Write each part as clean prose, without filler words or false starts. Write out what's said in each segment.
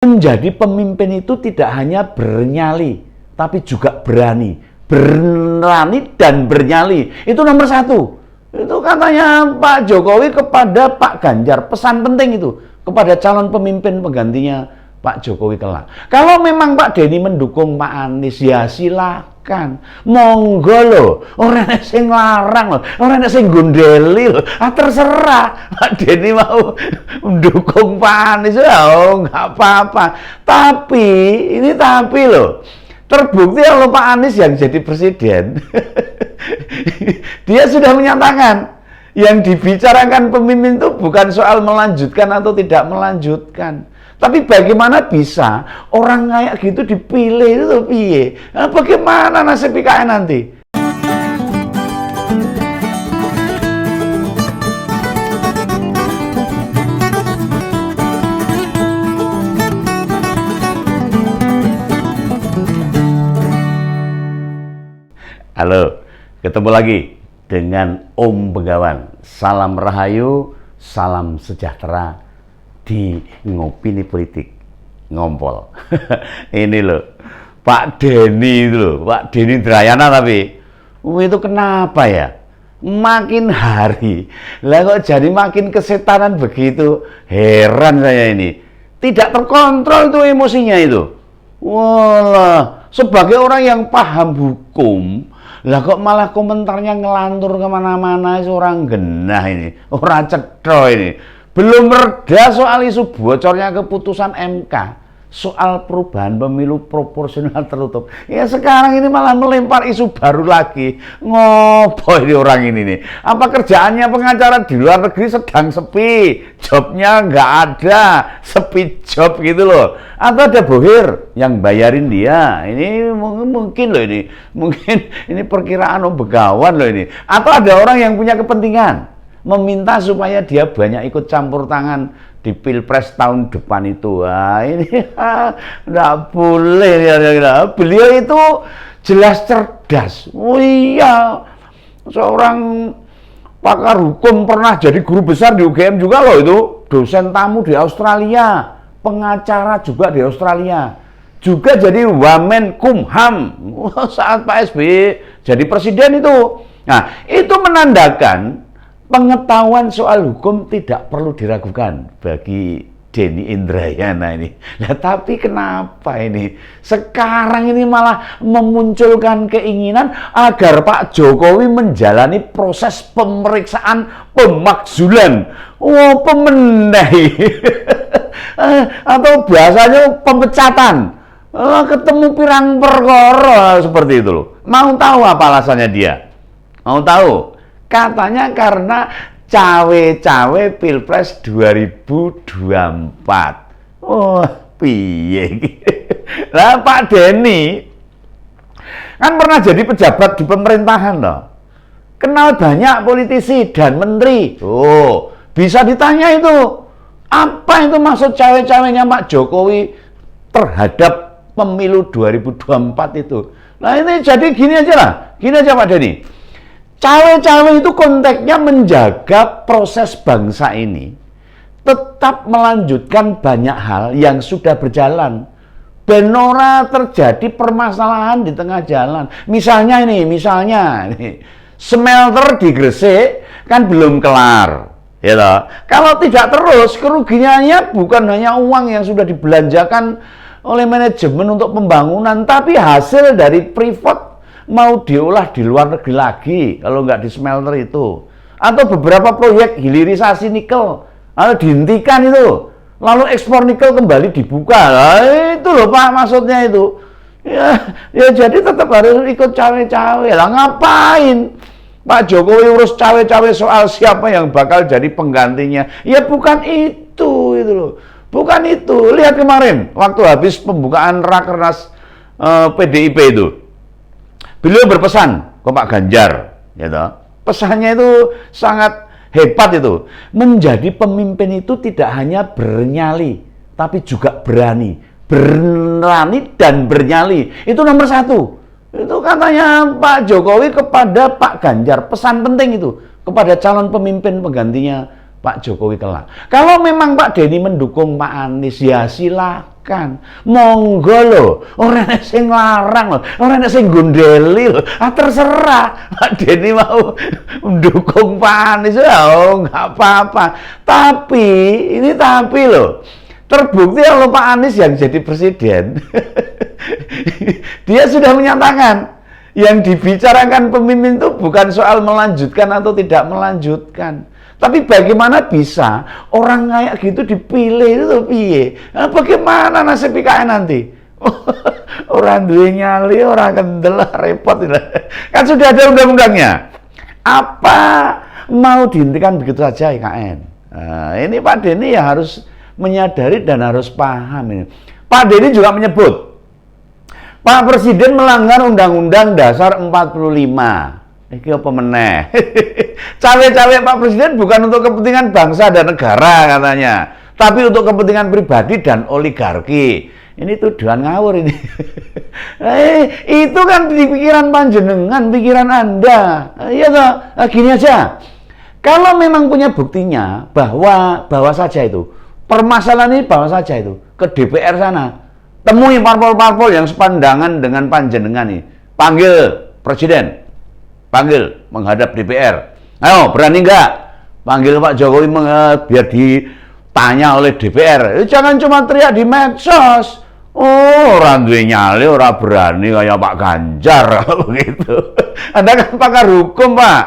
Menjadi pemimpin itu tidak hanya bernyali, tapi juga berani. Berani dan bernyali, itu nomor satu. Itu katanya Pak Jokowi kepada Pak Ganjar, pesan penting itu kepada calon pemimpin penggantinya Pak Jokowi kelak. Kalau memang Pak Denny mendukung Pak Anies, ya silakan, monggo loh, orang sing larang loh, orang sing gondeli loh, terserah Pak Denny mau mendukung Pak Anies, ya nggak apa-apa. Tapi loh, terbukti kalau Pak Anies yang jadi presiden, dia sudah menyatakan yang dibicarakan pemimpin itu bukan soal melanjutkan atau tidak melanjutkan, tapi bagaimana bisa orang kayak gitu dipilih itu piye? Nah, bagaimana nasib IKN nanti? Halo, ketemu lagi dengan Om Begawan. Salam Rahayu, salam sejahtera di Ngopini Politik Ngompol. Ini loh, Pak Denny itu loh, Pak Denny Indrayana tapi itu kenapa ya? Makin hari, lah kok jadi makin kesetanan begitu, heran saya ini. Tidak terkontrol tuh emosinya itu. Walah, sebagai orang yang paham hukum, lah kok malah komentarnya ngelantur kemana-mana, orang genah ini, orang cetro ini. Belum reda soal isu bocornya keputusan MK soal perubahan pemilu proporsional tertutup. Ya sekarang ini malah melempar isu baru lagi. Ngopo ini orang ini nih? Apa kerjaannya pengacara di luar negeri sedang sepi, jobnya nggak ada, sepi job gitu loh. Atau ada bohir yang bayarin dia? Ini mungkin loh ini, mungkin ini perkiraan Om Begawan loh ini. Atau ada orang yang punya kepentingan meminta supaya dia banyak ikut campur tangan di Pilpres tahun depan itu. Wah, ini nggak boleh ya. Beliau itu jelas cerdas. Oh iya, seorang pakar hukum, pernah jadi guru besar di UGM juga loh itu, dosen tamu di Australia, pengacara juga di Australia, juga jadi Wamenkumham saat Pak SBY jadi presiden itu. Nah, itu menandakan pengetahuan soal hukum tidak perlu diragukan bagi Denny Indrayana ini. Nah, tapi kenapa ini sekarang ini malah memunculkan keinginan agar Pak Jokowi menjalani proses pemeriksaan pemakzulan, pemenahi atau biasanya pemecatan, ketemu pirang perkara seperti itu loh. Mau tahu apa alasannya dia? Mau tahu? Katanya karena cawe-cawe Pilpres 2024. Oh, piye. Lah Pak Denny kan pernah jadi pejabat di pemerintahan loh. Kenal banyak politisi dan menteri. Oh, bisa ditanya itu. Apa itu maksud cawe-cawenya Pak Jokowi terhadap pemilu 2024 itu? Nah, ini jadi gini aja lah. Gini aja Pak Denny. Cawe-cawe itu konteksnya menjaga proses bangsa ini tetap melanjutkan banyak hal yang sudah berjalan. Benora terjadi permasalahan di tengah jalan. Misalnya ini, smelter di Gresik kan belum kelar. Ya toh? Kalau tidak terus, kerugiannya bukan hanya uang yang sudah dibelanjakan oleh manajemen untuk pembangunan, tapi hasil dari privat mau diolah di luar negeri lagi kalau nggak di smelter itu, atau beberapa proyek hilirisasi nikel dihentikan itu, lalu ekspor nikel kembali dibuka. Nah, itu loh Pak maksudnya itu. Ya jadi tetap harus ikut cawe-cawe lah. Ngapain Pak Jokowi urus cawe-cawe soal siapa yang bakal jadi penggantinya? Ya bukan itu loh, bukan itu. Lihat kemarin waktu habis pembukaan Rakernas PDIP itu, beliau berpesan ke Pak Ganjar, ya toh. Pesannya itu sangat hebat itu. Menjadi pemimpin itu tidak hanya bernyali, tapi juga berani. Berani dan bernyali, itu nomor satu. Itu katanya Pak Jokowi kepada Pak Ganjar, pesan penting itu kepada calon pemimpin penggantinya Pak Jokowi kelak. Kalau memang Pak Denny mendukung Pak Anies, ya silakan, Monggo lho, ora ana sing larang lho, ora ana sing gondeli lho. Terserah Pak Denny mau mendukung Pak Anies, nggak apa-apa. Tapi loh, terbukti kalau Pak Anies yang jadi presiden, dia sudah menyatakan yang dibicarakan pemimpin itu bukan soal melanjutkan atau tidak melanjutkan. Tapi bagaimana bisa orang kayak gitu dipilih itu piye? Nah, bagaimana nasib IKN nanti? Orang duwe nyali, orang kendel, repot. Kan sudah ada undang-undangnya. Apa mau dihentikan begitu saja IKN? Nah, ini Pak Denny ya harus menyadari dan harus paham ini. Pak Denny juga menyebut Pak Presiden melanggar Undang-Undang Dasar 45. Ini apa meneh? Cawe-cawe Pak Presiden bukan untuk kepentingan bangsa dan negara katanya, tapi untuk kepentingan pribadi dan oligarki. Ini tuduhan ngawur ini. Itu kan di pikiran panjenengan, pikiran Anda. Iya toh? Nah, gini aja. Kalau memang punya buktinya bawa saja itu. Permasalahan ini bawa saja itu ke DPR sana. Temui parpol-parpol yang sepandangan dengan panjenengan ini. Panggil Presiden. Panggil menghadap DPR. Ayo, berani nggak? Panggil Pak Jokowi biar ditanya oleh DPR. Jangan cuma teriak di medsos. Oh, orang duwe nyali, orang berani kayak Pak Ganjar begitu. Anda kan pakar hukum, Pak.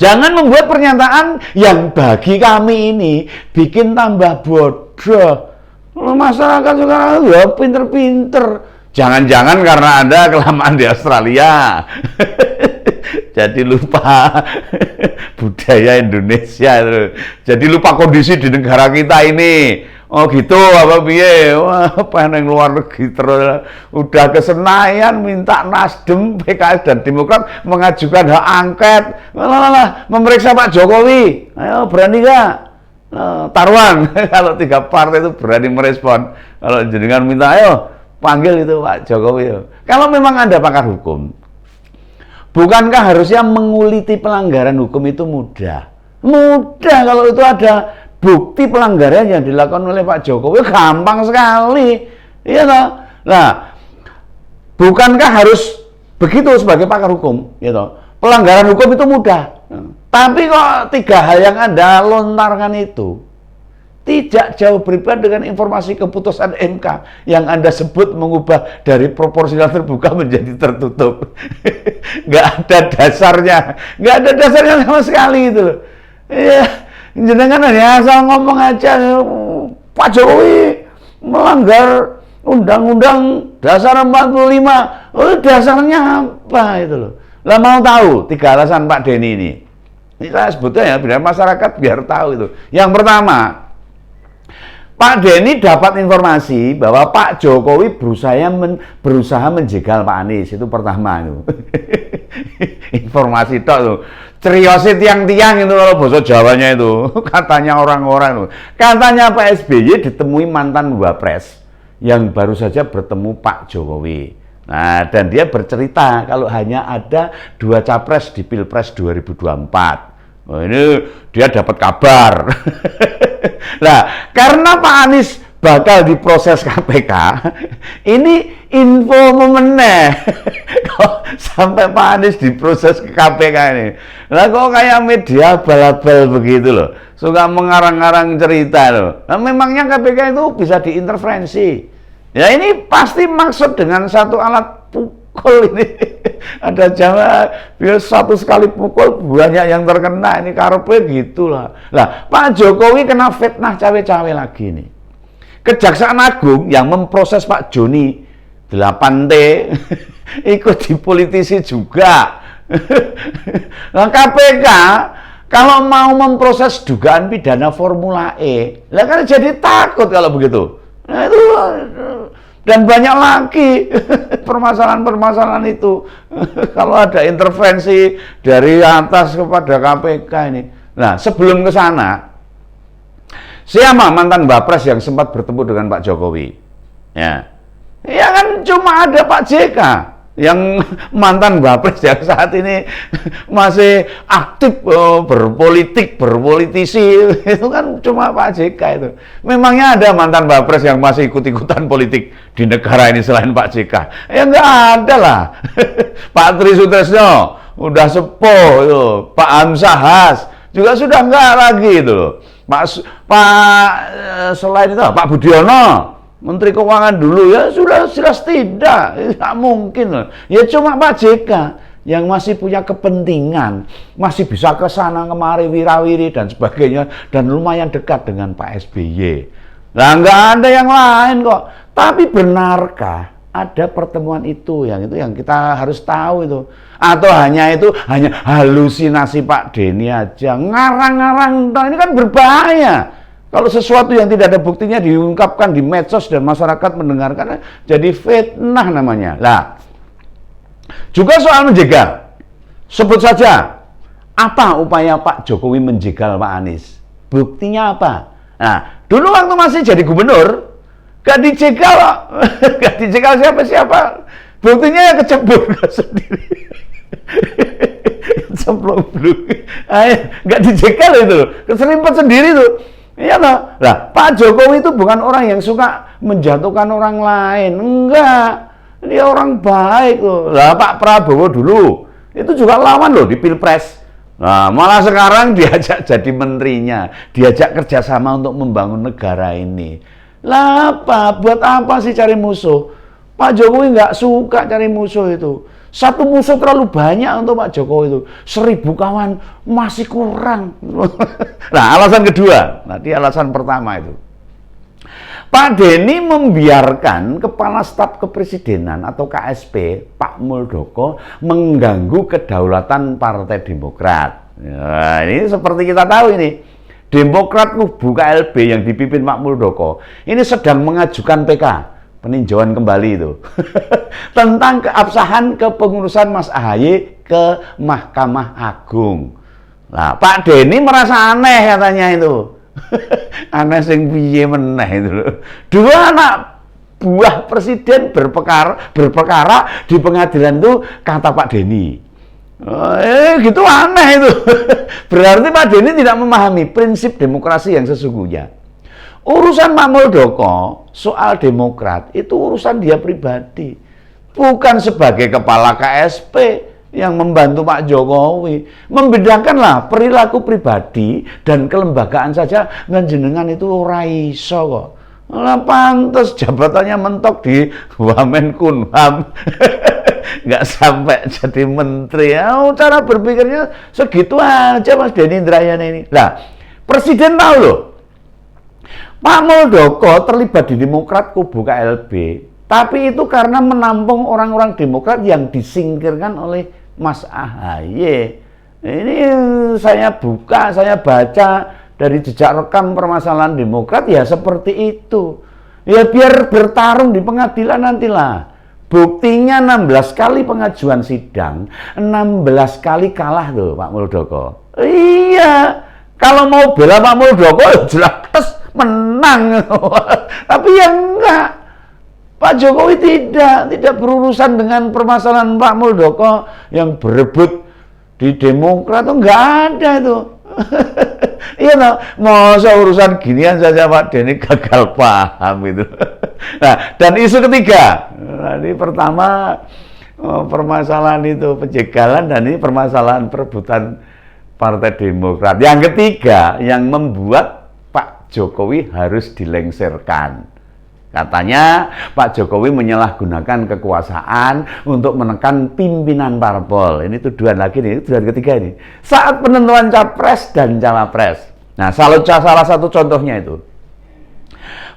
Jangan membuat pernyataan yang bagi kami ini bikin tambah bodoh. Masyarakat sekarang ya pinter-pinter. Jangan-jangan karena Anda kelamaan di Australia. Jadi lupa budaya Indonesia itu. Jadi lupa kondisi di negara kita ini. Oh gitu apa piye? Wah, pengen luar negeri terus udah ke Senayan minta Nasdem, PKS dan Demokrat mengajukan hak angket. Memeriksa Pak Jokowi. Ayo berani nggak? Taruhan kalau 3 partai itu berani merespon. Kalau jenengan minta ayo panggil itu Pak Jokowi. Kalau memang Anda pakar hukum, bukankah harusnya menguliti pelanggaran hukum itu mudah? Mudah kalau itu ada bukti pelanggaran yang dilakukan oleh Pak Jokowi, gampang sekali. Iya toh? Nah, bukankah harus begitu sebagai pakar hukum? Iya toh? Pelanggaran hukum itu mudah. Tapi kok 3 hal yang Anda lontarkan itu tidak jauh berbeda dengan informasi keputusan MK yang Anda sebut mengubah dari proporsional terbuka menjadi tertutup. Nggak ada dasarnya sama sekali itu loh. Iya, jenengan hanya asal ngomong aja, Pak Jokowi melanggar Undang-Undang Dasar 45. Oh, dasarnya apa itu loh? Lah mau tahu 3 alasan Pak Denny ini. Ini saya sebutnya ya, biar masyarakat biar tahu itu. Yang pertama, Pak Denny dapat informasi bahwa Pak Jokowi berusaha menjegal Pak Anies. Itu pertama itu. Informasi tok tuh. Ceriosi tiang-tiang itu kalau bahasa Jawanya itu. Katanya orang-orang itu. Katanya Pak SBY ditemui mantan Wapres yang baru saja bertemu Pak Jokowi. Nah, dan dia bercerita kalau hanya ada 2 capres di Pilpres 2024. Oh, ini dia dapat kabar. Nah, karena Pak Anies bakal diproses KPK, ini info memeneh. Kok sampai Pak Anies diproses ke KPK ini? Lah kok kayak media abal-abal begitu loh, suka mengarang-arang cerita loh. Nah, memangnya KPK itu bisa diintervensi? Ya ini pasti maksud dengan satu alat pukul ini. Ada Jawa, biar satu sekali pukul banyak yang terkena, ini karepe gitulah. Lah, Pak Jokowi kena fitnah cawe-cawe lagi nih. Kejaksaan Agung yang memproses Pak Joni 8T ikut dipolitisi juga. Nah, KPK kalau mau memproses dugaan pidana Formula E, lah kan jadi takut kalau begitu. Nah, itu dan banyak lagi permasalahan-permasalahan itu. Kalau ada intervensi dari atas kepada KPK ini. Nah, sebelum ke sana, siapa mantan Wapres yang sempat bertemu dengan Pak Jokowi? Ya kan cuma ada Pak JK. yang mantan Wapres yang saat ini masih aktif berpolitisi itu kan cuma Pak JK itu. Memangnya ada mantan Wapres yang masih ikut-ikutan politik di negara ini selain Pak JK? Ya nggak ada lah. Pak Tri Sutresno udah sepuh itu, Pak Hamzahas juga sudah nggak lagi itu loh. Selain itu Pak Budiono Menteri Keuangan dulu ya sudah jelas tidak mungkin. Ya cuma Pak JK yang masih punya kepentingan, masih bisa ke sana kemari wirawiri dan sebagainya dan lumayan dekat dengan Pak SBY. Nah nggak ada yang lain kok. Tapi benarkah ada pertemuan itu yang kita harus tahu itu? Atau hanya halusinasi Pak Denny aja ngarang-ngarang? Ini kan berbahaya. Kalau sesuatu yang tidak ada buktinya diungkapkan di medsos dan masyarakat mendengarkan, jadi fitnah namanya. Lah, juga soal menjegal. Sebut saja, apa upaya Pak Jokowi menjegal Pak Anies? Buktinya apa? Nah, dulu waktu masih jadi gubernur, gak dijegal kok. Gak dijegal siapa-siapa. Buktinya ya kecebur sendiri. Semplok bluk. Gak dijegal itu, keserimpet sendiri tuh. Iya toh. Lah, Pak Jokowi itu bukan orang yang suka menjatuhkan orang lain. Enggak. Dia orang baik loh. Lah, Pak Prabowo dulu itu juga lawan loh di Pilpres. Nah, malah sekarang diajak jadi menterinya, diajak kerjasama untuk membangun negara ini. Lah, apa? Buat apa sih cari musuh? Pak Jokowi nggak suka cari musuh itu. Satu musuh terlalu banyak untuk Pak Jokowi itu. 1000 kawan masih kurang. Nah, alasan kedua. Nanti alasan pertama itu. Pak Denny membiarkan Kepala Staf Kepresidenan atau KSP, Pak Muldoko, mengganggu kedaulatan Partai Demokrat. Nah, ini seperti kita tahu ini. Demokrat kubu KLB yang dipimpin Pak Muldoko ini sedang mengajukan PK. Peninjauan kembali itu tentang keabsahan kepengurusan Mas AHY ke Mahkamah Agung. Nah, Pak Denny merasa aneh katanya itu. Aneh sing piye meneh itu loh. Dua anak buah presiden berperkara di pengadilan itu kata Pak Denny. Gitu aneh itu. Berarti Pak Denny tidak memahami prinsip demokrasi yang sesungguhnya. Urusan Pak Muldoko soal Demokrat itu urusan dia pribadi, bukan sebagai kepala KSP yang membantu Pak Jokowi. Membedakanlah perilaku pribadi dan kelembagaan saja jenengan itu ora iso kok. Lah pantes jabatannya mentok di Wamenkumham. Nggak sampai jadi menteri. Cara berpikirnya segitu aja Mas Denny Indrayana ini. Lah, Presiden tahu loh. Pak Muldoko terlibat di Demokrat kubu KLB, tapi itu karena menampung orang-orang Demokrat yang disingkirkan oleh Mas AHY. Ini saya baca dari jejak rekam permasalahan Demokrat ya seperti itu. Ya biar bertarung di pengadilan nantilah. Buktinya 16 kali pengajuan sidang, 16 kali kalah tuh Pak Muldoko. Iya, kalau mau bela Pak Muldoko ya jelas menang. Tapi ya enggak. Pak Jokowi tidak berurusan dengan permasalahan Pak Muldoko yang berebut di Demokrat. Itu enggak ada itu. Iya toh, masa urusan ginian saja Pak Denny gagal paham itu. Nah, dan isu ketiga. Nah, ini pertama permasalahan itu penjegalan dan ini permasalahan perebutan Partai Demokrat. Yang ketiga yang membuat Jokowi harus dilengsarkan. Katanya Pak Jokowi menyalahgunakan kekuasaan untuk menekan pimpinan parpol. Ini tuduhan lagi nih, tuduhan ketiga ini. Saat penentuan capres dan cawapres. Nah, salah satu contohnya itu.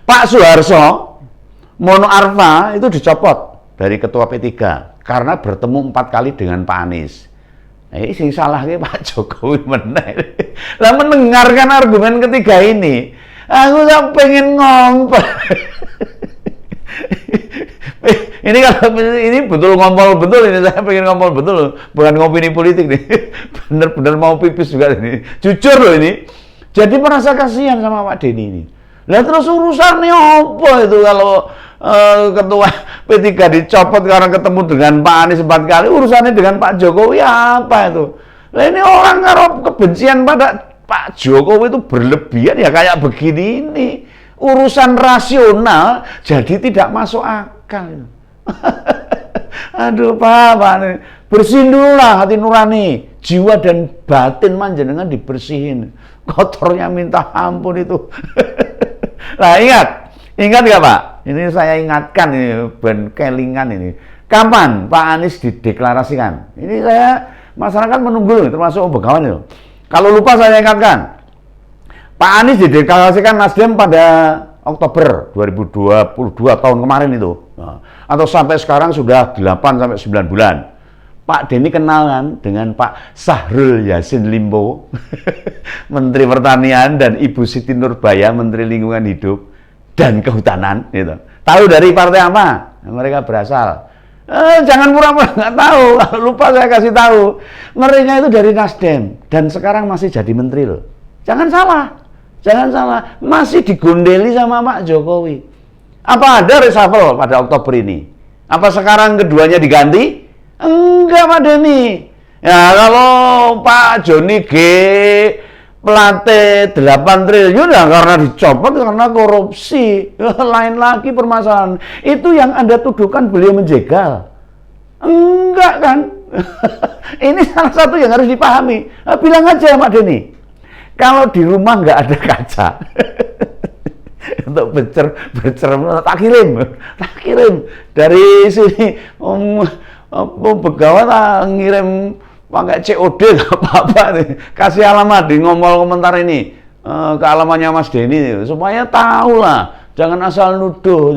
Pak Soeharto Mono Arfa itu dicopot dari ketua P3 karena bertemu 4 kali dengan Pak Anies. Sing salahnya Pak Jokowi meneh. Lah mendengarkan argumen ketiga ini, aku pengen ngompol. ini betul ngompol betul ini, saya pengen ngompol betul, bukan ngopini politik nih. Bener-bener mau pipis juga ini. Jujur loh ini. Jadi merasa kasihan sama Pak Denny ini. Lah terus urusannya apa itu kalau ketua P3 dicopot karena ketemu dengan Pak Anies 4 kali, urusannya dengan Pak Jokowi apa itu? Lah ini orang kalau kebencian pada Pak Jokowi itu berlebihan ya kayak begini ini. Urusan rasional jadi tidak masuk akal. Aduh Pak, bersihin dulu lah hati nurani, jiwa dan batin panjenengan dibersihin. Kotornya minta ampun itu. Nah ingat nggak Pak? Ini saya ingatkan ini, ben kelingan ini. Kapan Pak Anies dideklarasikan? Ini saya masyarakat menunggu, termasuk Begawan itu. Kalau lupa saya ingatkan. Pak Anies dideklarasikan Nasdem pada Oktober 2022 tahun kemarin itu. Nah, atau sampai sekarang sudah 8 sampai 9 bulan. Pak Denny kenal kan dengan Pak Syahrul Yassin Limpo, Menteri Pertanian, dan Ibu Siti Nurbaya, Menteri Lingkungan Hidup dan Kehutanan. Gitu. Tahu dari partai apa? Mereka berasal. Jangan pura-pura nggak tahu. Kalau lupa saya kasih tahu. Mereka itu dari Nasdem dan sekarang masih jadi menteri loh. Jangan salah. Jangan salah, masih digondeli sama Pak Jokowi. Apa ada reshuffle pada Oktober ini? Apa sekarang keduanya diganti? Enggak Pak Denny. Ya kalau Pak Joni G Plate 8 triliun ya karena dicopot karena korupsi. Lain lagi permasalahan. Itu yang Anda tuduhkan beliau menjegal. Enggak kan? Ini salah satu yang harus dipahami. Bilang aja Pak Denny. Kalau di rumah nggak ada kaca untuk bercermin, tak kirim dari sini. Begawan tak ngirim pakai COD nggak apa-apa nih. Kasih alamat di ngomol komentar ini ke alamannya Mas Denny supaya tahu lah. Jangan asal nuduh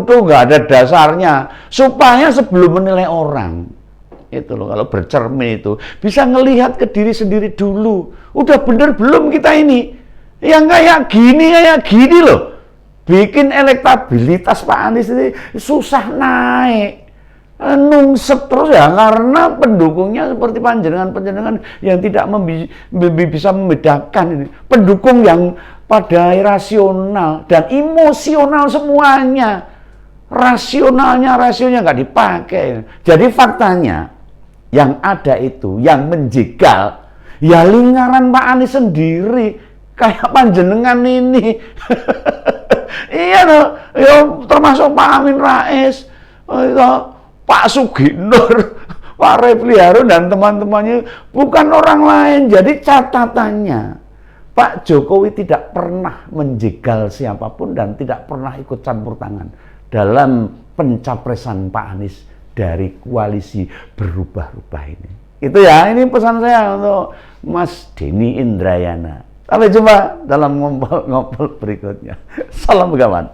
nggak ada dasarnya. Supaya sebelum menilai orang. Itu loh, kalau bercermin itu bisa ngelihat ke diri sendiri dulu. Udah bener belum kita ini? Yang kayak gini loh. Bikin elektabilitas Pak Anies ini susah naik. Nungsep terus ya karena pendukungnya seperti panjenengan yang tidak bisa membedakan ini. Pendukung yang pada rasional dan emosional semuanya. Rasionya nggak dipakai. Jadi faktanya yang ada itu, yang menjegal, ya lingkaran Pak Anies sendiri, kayak panjenengan ini. Iya loh, ya, termasuk Pak Amin Rais, Pak Suginur, Pak Refli Harun dan teman-temannya, bukan orang lain. Jadi catatannya, Pak Jokowi tidak pernah menjegal siapapun dan tidak pernah ikut campur tangan dalam pencapresan Pak Anies dari koalisi berubah-ubah ini. Itu ya, ini pesan saya untuk Mas Denny Indrayana. Sampai jumpa dalam ngobrol berikutnya. Salam Begawan.